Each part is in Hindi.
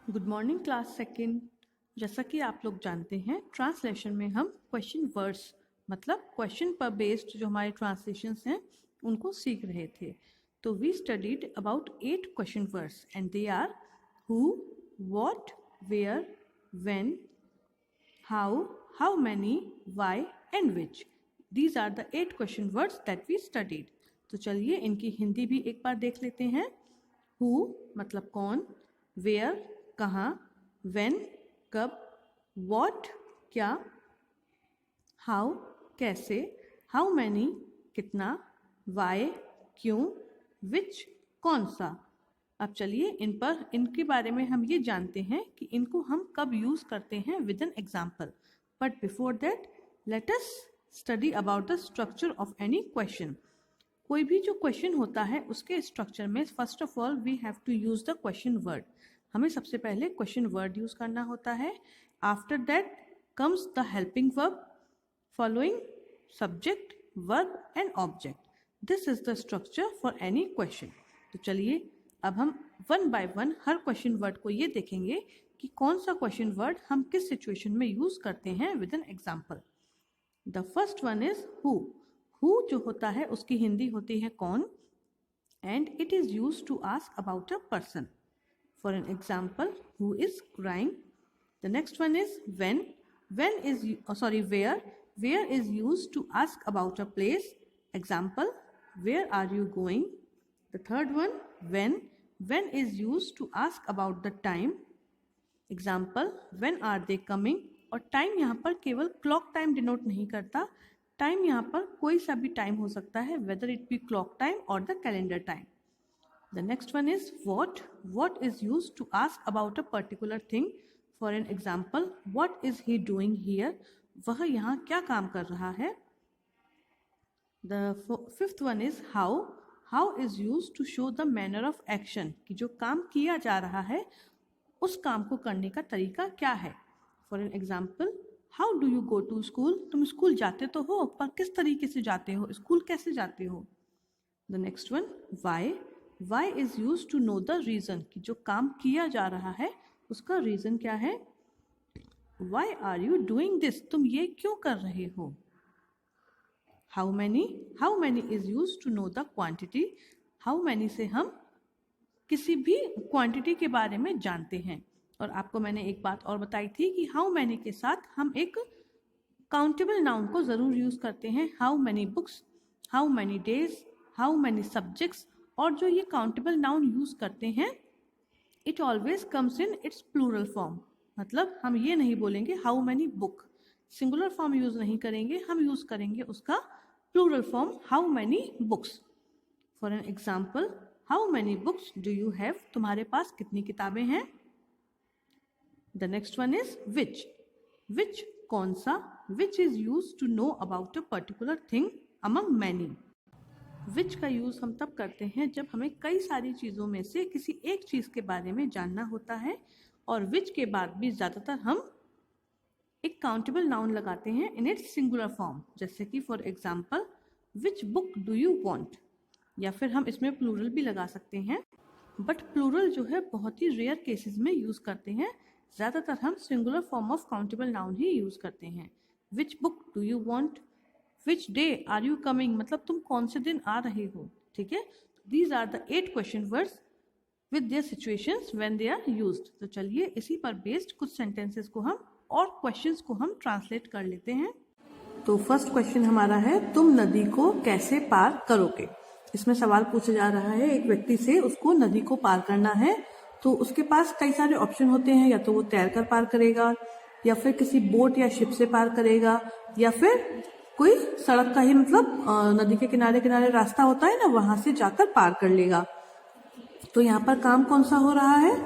Good morning class second. जैसा कि आप लोग जानते हैं, ट्रांसलेशन में हम क्वेश्चन वर्ड्स मतलब क्वेश्चन पर बेस्ड जो हमारे ट्रांसलेशंस हैं उनको सीख रहे थे। तो we studied about 8 question words and they are who, what, where, when, how many, why and which. These are the 8 question words that we studied. तो चलिए इनकी हिंदी भी एक बार देख लेते हैं। Who मतलब कौन, where कहाँ, when कब, what क्या, how कैसे, how many कितना, why क्यों, which कौन सा। अब चलिए इनके बारे में हम ये जानते हैं कि इनको हम कब यूज करते हैं with an example. But before that let us study about the structure of any question. कोई भी जो क्वेश्चन होता है उसके स्ट्रक्चर में first of all we have to use the question word. हमें सबसे पहले क्वेश्चन वर्ड यूज करना होता है। After that comes the helping verb following subject, verb and object. This is the structure for any question. तो चलिए अब हम one by one her question word को ये देखेंगे कि कौन सा क्वेश्चन वर्ड हम किस सिचुएशन में यूज करते हैं with an example. The first one is who. Who जो होता है उसकी हिंदी होती है कौन, and it is use to ask about a person. For an example, who is crying. The next one is when. When is where. Where is use to ask about a place. Example, where are you going. The third one, when. When is used to ask about the time. Example, when are they coming. और टाइम यहाँ पर केवल क्लॉक टाइम डिनोट नहीं करता, टाइम यहाँ पर कोई सा भी टाइम हो सकता है, whether it be clock time और the calendar time. The next one is what. What is use to ask about a particular thing. For an example, what is he doing here. वह यहाँ क्या काम कर रहा है। The fifth one is how. How is use to show the manner of action, कि जो काम किया जा रहा है उस काम को करने का तरीका क्या है। For an example, how do you go to school. तुम स्कूल जाते तो हो पर किस तरीके से जाते हो, स्कूल कैसे जाते हो। The next one, why. Why is use to know the reason, कि जो काम किया जा रहा है उसका रीजन क्या है। Why are you doing this, तुम ये क्यों कर रहे हो। How many. How many is used to know the quantity. How many से हम किसी भी क्वांटिटी के बारे में जानते हैं। और आपको मैंने एक बात और बताई थी कि how many के साथ हम एक काउंटेबल नाउन को ज़रूर यूज़ करते हैं। How many books, how many days, how many subjects। और जो ये काउंटेबल नाउन यूज़ करते हैं it always comes in its plural form. मतलब हम ये नहीं बोलेंगे how many book, singular form use नहीं करेंगे, हम यूज़ करेंगे उसका plural form how many books. For an example, how many books do you have, तुम्हारे पास कितनी किताबें हैं। The next one is which. Which कौन सा। Which is used to know about a particular thing among many. Which का यूज़ हम तब करते हैं जब हमें कई सारी चीज़ों में से किसी एक चीज़ के बारे में जानना होता है, और which के बाद भी ज़्यादातर हम एक काउंटेबल नाउन लगाते हैं इन इट्स सिंगुलर फॉर्म। जैसे कि for example, which book do you want. या फिर हम इसमें प्लूरल भी लगा सकते हैं, बट प्लूरल जो है बहुत ही रेयर केसेस में यूज़ करते हैं। ज़्यादातर हम singular form of countable noun ही यूज़ करते हैं। Which book do you want. Which day are you coming, मतलब तुम कौन से दिन आ रहे हो। ठीक है, these are the 8 question words with their situations when they are used. तो चलिए इसी पर बेस्ड कुछ सेंटेंसेस को हम और क्वेश्चंस को हम ट्रांसलेट कर लेते हैं। तो फर्स्ट क्वेश्चन हमारा है, तुम नदी को कैसे पार करोगे। इसमें सवाल पूछा जा रहा है एक व्यक्ति से, उसको नदी को पार करना है। तो उसके पास कई सारे ऑप्शन होते हैं, या तो वो तैर कर पार करेगा, या फिर किसी बोट या शिप से पार करेगा, या फिर कोई सड़क का ही मतलब नदी के किनारे किनारे रास्ता होता है ना, वहां से जाकर पार कर लेगा। तो यहाँ पर काम कौन सा हो रहा है,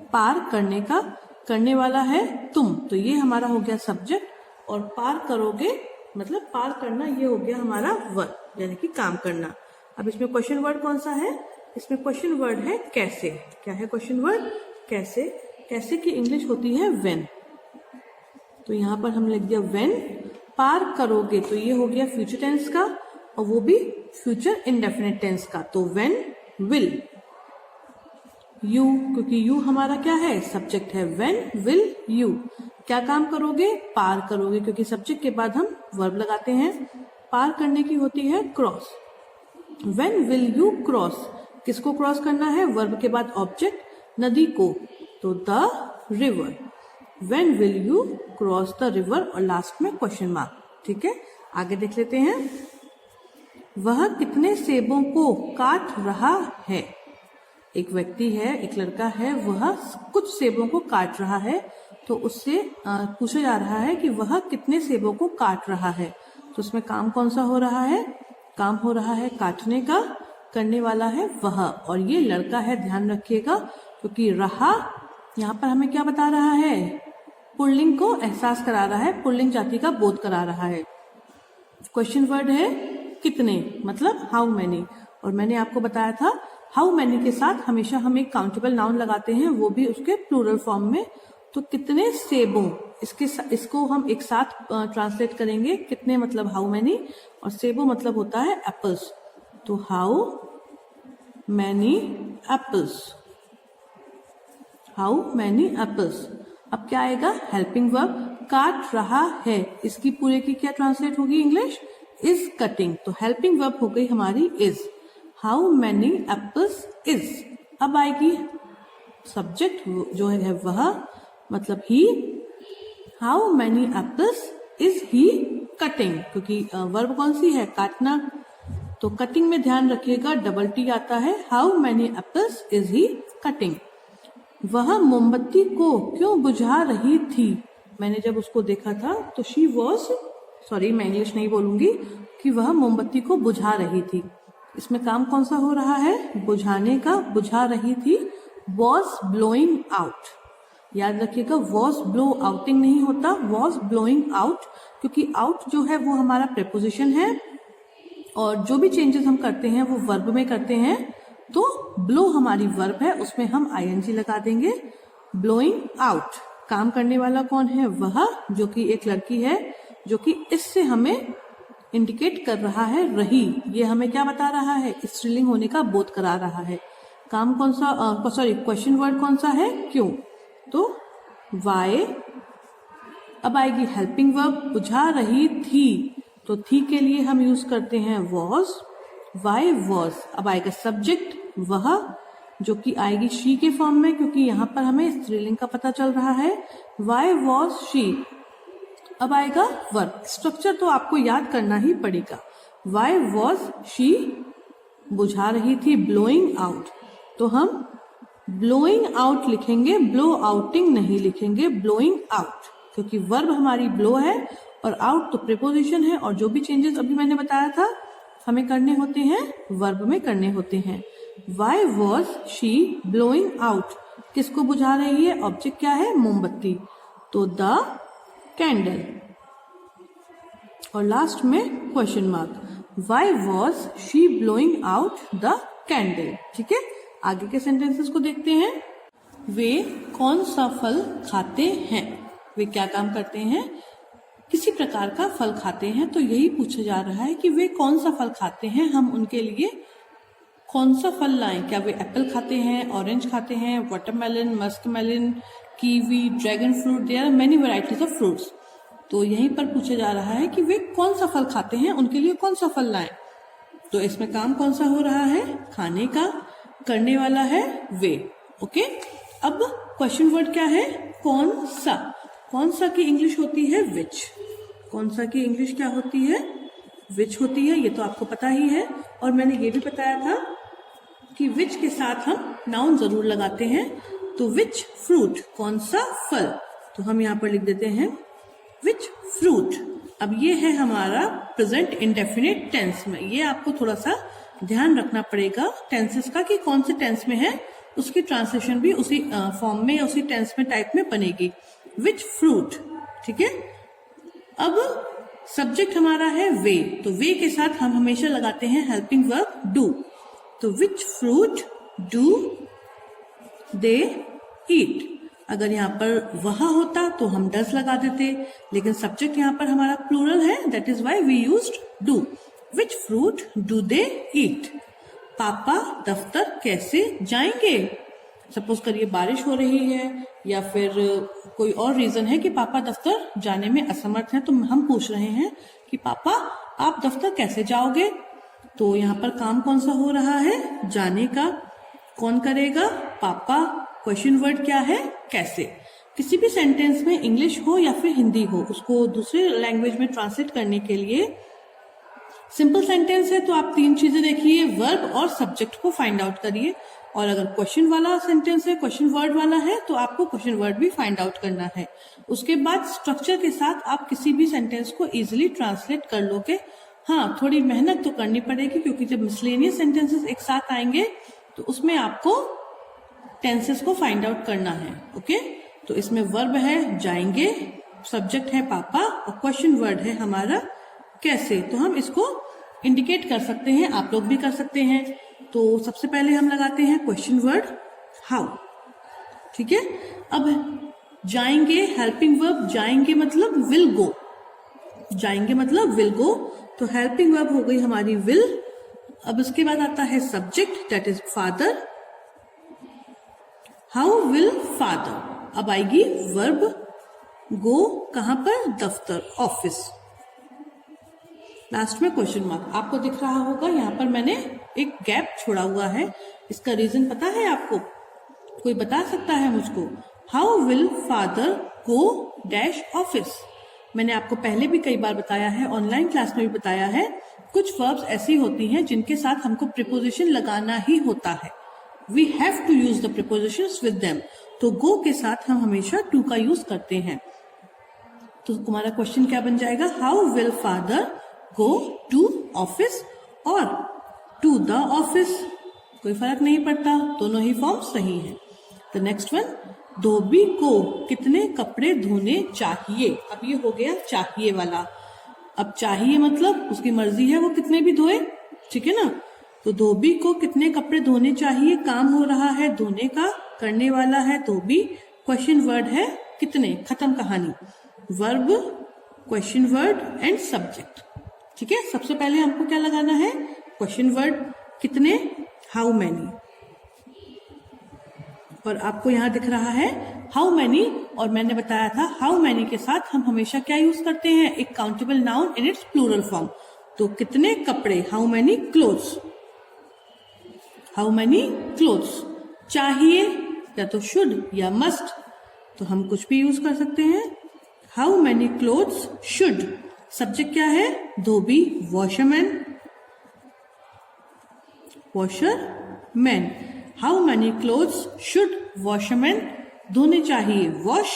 पार करने का। करने वाला है तुम, तो ये हमारा हो गया सब्जेक्ट, और पार करोगे मतलब पार करना ये हो गया हमारा वर्ब, यानी कि काम करना। अब इसमें क्वेश्चन वर्ड कौन सा है, इसमें क्वेश्चन वर्ड है कैसे। क्या है क्वेश्चन वर्ड, कैसे। कैसे की इंग्लिश होती है व्हेन। तो यहाँ पर हम लिख दिया व्हेन। पार करोगे तो ये हो गया फ्यूचर टेंस का, और वो भी फ्यूचर इंडेफिनिट टेंस का, तो व्हेन, विल। यू, क्योंकि यू हमारा क्या है, सब्जेक्ट है। व्हेन विल यू, क्या काम करोगे, पार करोगे, क्योंकि सब्जेक्ट के बाद हम वर्ब लगाते हैं। पार करने की होती है cross. When will you cross, किसको क्रॉस करना है, वर्ब के बाद ऑब्जेक्ट, नदी को, तो the river. When will you cross the river, और लास्ट में क्वेश्चन मार्क। ठीक है, आगे देख लेते हैं। वह कितने सेबों को काट रहा है। एक व्यक्ति है, एक लड़का है, वह कुछ सेबों को काट रहा है, तो उससे पूछा जा रहा है कि वह कितने सेबों को काट रहा है। तो उसमें काम कौन सा हो रहा है, काम हो रहा है काटने का, करने वाला है वह, और ये लड़का है, ध्यान रखिएगा, क्योंकि रहा यहाँ पर हमें क्या बता रहा है, पुल्लिंग को एहसास करा रहा है, पुल्लिंग जाति का बोध करा रहा है। क्वेश्चन वर्ड है कितने, मतलब हाउ मैनी, और मैंने आपको बताया था हाउ मैनी के साथ हमेशा हम एक काउंटेबल नाउन लगाते हैं, वो भी उसके प्लूरल फॉर्म में। तो कितने सेबों, इसको हम एक साथ ट्रांसलेट करेंगे। कितने मतलब हाउ मैनी, और सेबों मतलब होता है एप्पल्स, तो how many apples, how many apples. अब क्या आएगा, हेल्पिंग वर्ब, काट रहा है, इसकी पूरे की क्या ट्रांसलेट होगी इंग्लिश, इज कटिंग। तो हेल्पिंग वर्ब हो गई हमारी is. How many apples is. अब आएगी सब्जेक्ट जो है वह, मतलब ही। How many apples is he cutting, क्योंकि वर्ब कौन सी है, काटना, तो कटिंग में ध्यान रखिएगा डबल टी आता है। How many apples is he cutting. वह मोमबत्ती को क्यों बुझा रही थी। मैंने जब उसको देखा था तो शी वॉज, सॉरी मैं इंग्लिश नहीं बोलूंगी, कि वह मोमबत्ती को बुझा रही थी। इसमें काम कौन सा हो रहा है, बुझाने का, बुझा रही थी, वॉज ब्लोइंग आउट। याद रखिएगा वॉज ब्लो आउटिंग नहीं होता, वॉज ब्लोइंग आउट, क्योंकि आउट जो है वो हमारा प्रेपोजिशन है, और जो भी चेंजेस हम करते हैं वो वर्ब में करते हैं। तो ब्लो हमारी वर्ब है, उसमें हम आईएनजी लगा देंगे। ब्लोइंग आउट, काम करने वाला कौन है, वह, जो कि एक लड़की है, जो कि इससे हमें इंडिकेट कर रहा है रही। ये हमें क्या बता रहा है, स्त्रीलिंग होने का बोध करा रहा है। काम कौन सा, सॉरी क्वेश्चन वर्ड कौन सा है, क्यों, तो वाई। अब आएगी हेल्पिंग वर्ब, बुझा रही थी, तो थी के लिए हम यूज करते हैं वॉज, वाई वॉज। अब आएगा सब्जेक्ट वह, जो कि आएगी शी के फॉर्म में, क्योंकि यहाँ पर हमें स्त्रीलिंग का पता चल रहा है। Why was she. अब आएगा वर्ब, स्ट्रक्चर तो आपको याद करना ही पड़ेगा। वाई वॉज शी बुझा रही थी, ब्लोइंग आउट, तो हम ब्लोइंग आउट लिखेंगे, ब्लो आउटिंग नहीं लिखेंगे, ब्लोइंग आउट, क्योंकि वर्ब हमारी ब्लो है और आउट तो प्रीपोजिशन है, और जो भी चेंजेस अभी मैंने बताया था हमें करने होते हैं वर्ब में करने होते हैं। Why was she blowing out, किसको बुझा रही है, ऑब्जेक्ट क्या है, मोमबत्ती, तो द कैंडल। और लास्ट में question mark, why was she blowing out the candle. ठीक है, आगे के सेंटेंसेस को देखते हैं। वे कौन सा फल खाते हैं, वे क्या काम करते हैं, किसी प्रकार का फल खाते हैं। तो यही पूछा जा रहा है कि वे कौन सा फल खाते हैं, हम उनके लिए कौन सा फल लाएं। क्या वे एप्पल खाते हैं, ऑरेंज खाते हैं, watermelon, muskmelon, kiwi, dragon fruit, there are many varieties of fruits. तो यहीं पर पूछा जा रहा है कि वे कौन सा फल खाते हैं, उनके लिए कौन सा फल लाएं। तो इसमें काम कौन सा हो रहा है, खाने का, करने वाला है वे। ओके, अब क्वेश्चन वर्ड क्या है, कौन सा। कौन सा की इंग्लिश होती है विच। कौन सा की इंग्लिश क्या होती है, विच होती है, ये तो आपको पता ही है। और मैंने ये भी बताया था कि विच के साथ हम नाउन जरूर लगाते हैं। तो विच फ्रूट, कौन सा फल, तो हम यहाँ पर लिख देते हैं विच फ्रूट। अब ये है हमारा प्रेजेंट इंडेफिनिट टेंस में, ये आपको थोड़ा सा ध्यान रखना पड़ेगा टेंसेस का कि कौन से टेंस में है, उसकी ट्रांसलेशन भी उसी फॉर्म में या उसी टेंस में टाइप में बनेगी, विच फ्रूट। ठीक है, अब सब्जेक्ट हमारा है वे, तो वे के साथ हम हमेशा लगाते हैं हेल्पिंग वर्ब डू। तो विच फ्रूट डू दे ईट। अगर यहाँ पर वह होता तो हम डज लगा देते, लेकिन सब्जेक्ट यहाँ पर हमारा प्लूरल है, that is why we used do. Which fruit do they eat. पापा दफ्तर कैसे जाएंगे। सपोज करिए बारिश हो रही है या फिर कोई और रीजन है कि पापा दफ्तर जाने में असमर्थ हैं, तो हम पूछ रहे हैं कि पापा आप दफ्तर कैसे जाओगे। तो यहाँ पर काम कौन सा हो रहा है, जाने का। कौन करेगा, पापा। क्वेश्चन वर्ड क्या है, कैसे। किसी भी सेंटेंस में इंग्लिश हो या फिर हिंदी हो, उसको दूसरे लैंग्वेज में ट्रांसलेट करने के लिए सिंपल सेंटेंस है तो आप 3 चीजें देखिए, वर्ब और सब्जेक्ट को फाइंड आउट करिए। और अगर क्वेश्चन वाला सेंटेंस है, क्वेश्चन वर्ड वाला है, तो आपको क्वेश्चन वर्ड भी फाइंड आउट करना है। उसके बाद स्ट्रक्चर के साथ आप किसी भी सेंटेंस को इजीली ट्रांसलेट कर लोगे। हाँ, थोड़ी मेहनत तो करनी पड़ेगी क्योंकि जब मिसलेनियस सेंटेंसेस एक साथ आएंगे तो उसमें आपको टेंसेस को फाइंड आउट करना है। ओके, तो इसमें वर्ब है जाएंगे, सब्जेक्ट है पापा और क्वेश्चन वर्ड है हमारा कैसे। तो हम इसको इंडिकेट कर सकते हैं, आप लोग भी कर सकते हैं। तो सबसे पहले हम लगाते हैं क्वेश्चन वर्ड हाउ। ठीक है, अब जाएंगे, हेल्पिंग वर्ब, जाएंगे मतलब विल गो, जाएंगे मतलब विल गो, तो हेल्पिंग वर्ब हो गई हमारी विल। अब इसके बाद आता है subject, that is father. How will father. अब आएगी वर्ब गो, कहां पर, दफ्तर, ऑफिस। लास्ट में क्वेश्चन मार्क आपको दिख रहा होगा, यहाँ पर मैंने एक गैप छोड़ा हुआ है। इसका रीजन पता है आपको, कोई बता सकता है मुझको। How will father go dash office. मैंने आपको पहले भी कई बार बताया है, ऑनलाइन क्लास में भी बताया है, कुछ वर्ब्स ऐसी होती हैं जिनके साथ हमको प्रीपोजिशन लगाना ही होता है। We have to use the prepositions with them. तो गो के साथ हम हमेशा टू का यूज करते हैं। तो तुम्हारा क्वेश्चन क्या बन जाएगा, how will father go to office और टू द ऑफिस, कोई फर्क नहीं पड़ता, दोनों ही फॉर्म सही है। द नेक्स्ट वन, धोबी को कितने कपड़े धोने चाहिए। अब ये हो गया चाहिए वाला। अब चाहिए मतलब उसकी मर्जी है वो कितने भी धोए, ठीक है ना। तो धोबी को कितने कपड़े धोने चाहिए, काम हो रहा है धोने का, करने वाला है धोबी, क्वेश्चन वर्ड है कितने, खत्म कहानी। Verb, question word and subject. ठीक है, सबसे पहले हमको क्या लगाना है, क्वेश्चन वर्ड कितने, हाउ मैनी। और आपको यहाँ दिख रहा है हाउ मैनी, और मैंने बताया था हाउ मैनी के साथ हम हमेशा क्या यूज करते हैं, एक countable noun in its plural form. तो कितने कपड़े, how many clothes, how many clothes. चाहिए या तो शुड या मस्ट, तो हम कुछ भी यूज कर सकते हैं। How many clothes should. Subject क्या है, धोबी, washerman, washerman. How many clothes should washerman धोने चाहिए, वॉश।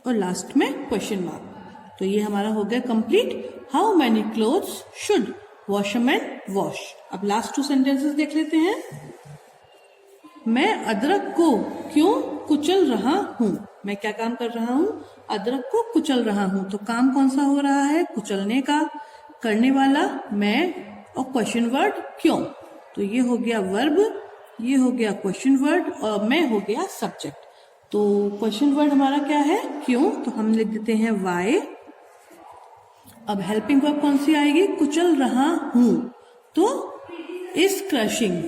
और लास्ट में क्वेश्चन मार्क। तो ये हमारा हो गया complete, how many clothes should washerman wash. अब लास्ट 2 सेंटेंसेस देख लेते हैं। मैं अदरक को क्यों कुचल रहा हूं। मैं क्या काम कर रहा हूं, अदरक को कुचल रहा हूं। तो काम कौन सा हो रहा है, कुचलने का, करने वाला मैं, और क्वेश्चन वर्ड क्यों। तो ये हो गया वर्ब, ये हो गया क्वेश्चन वर्ड और मैं हो गया सब्जेक्ट। तो क्वेश्चन वर्ड हमारा क्या है, क्यों, तो हम लिख देते हैं वाई। अब हेल्पिंग वर्ब कौन सी आएगी, कुचल रहा हूं, तो इज क्रशिंग।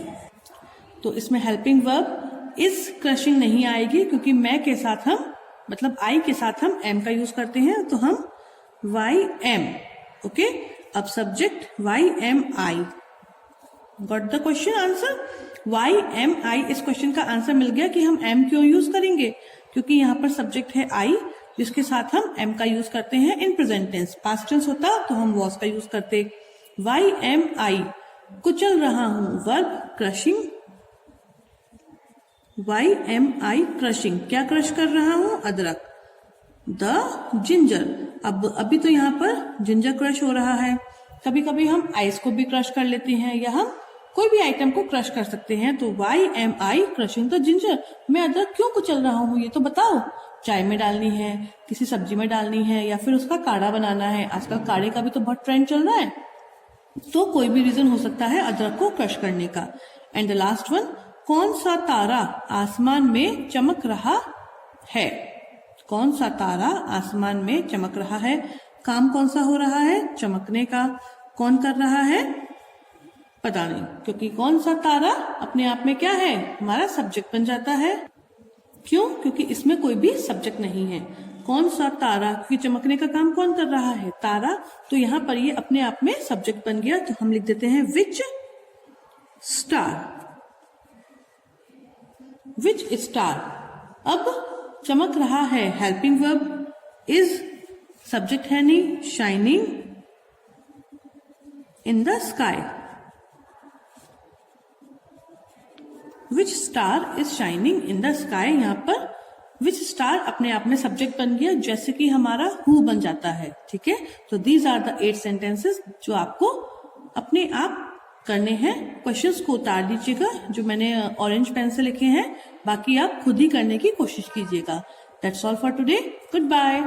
तो इसमें हेल्पिंग वर्ब इज क्रशिंग नहीं आएगी क्योंकि मैं के साथ हम, मतलब आई के साथ हम एम का यूज करते हैं, तो हम वाई एम। ओके, अब subject why am I. Got the question answer, why am I. इस क्वेश्चन का आंसर मिल गया कि हम एम क्यों यूज करेंगे, क्योंकि यहाँ पर सब्जेक्ट है आई जिसके साथ हम एम का यूज करते हैं in present tense. Past tense होता तो हम वॉज का यूज करते। वाई एम आई, कुचल रहा हूं, verb crushing. Y am I crushing, क्या क्रश कर रहा हूं, अदरक। द जिंजर, अब अभी तो यहाँ पर जिंजर क्रश हो रहा है। कभी कभी हम आइस को भी क्रश कर लेते हैं या हम कोई भी आइटम को क्रश कर सकते हैं। तो why am I crushing the ginger, मैं अदरक क्यों कुचल रहा हूँ ये तो बताओ। चाय में डालनी है, किसी सब्जी में डालनी है, या फिर उसका काढ़ा बनाना है। आजकल काढ़े का भी तो बहुत ट्रेंड चल रहा है, तो कोई भी रीजन हो सकता है अदरक को क्रश करने का। एंड द लास्ट वन, कौन सा तारा आसमान में चमक रहा है। कौन सा तारा आसमान में चमक रहा है, काम कौन सा हो रहा है, चमकने का। कौन कर रहा है, पता नहीं, क्योंकि कौन सा तारा अपने आप में क्या है, हमारा सब्जेक्ट बन जाता है। क्यों? क्योंकि इसमें कोई भी सब्जेक्ट नहीं है। कौन सा तारा, क्योंकि चमकने का काम कौन कर रहा है, तारा, तो यहाँ पर ये अपने आप में सब्जेक्ट बन गया, तो हम लिख देते हैं विच स्टार। विच स्टार। अब चमक रहा है, हेल्पिंग वर्ब, इज सब्जेक्ट है नहीं, shining in the sky. Which star is shining in the sky. यहाँ पर विच स्टार अपने आप में सब्जेक्ट बन गया, जैसे कि हमारा हु बन जाता है। ठीक है, तो दीज आर द 8 सेंटेंसेस जो आपको अपने आप करने हैं। क्वेश्चंस को उतार दीजिएगा जो मैंने ऑरेंज पेन से लिखे हैं, बाकी आप खुद ही करने की कोशिश कीजिएगा। That's all for today. Good bye.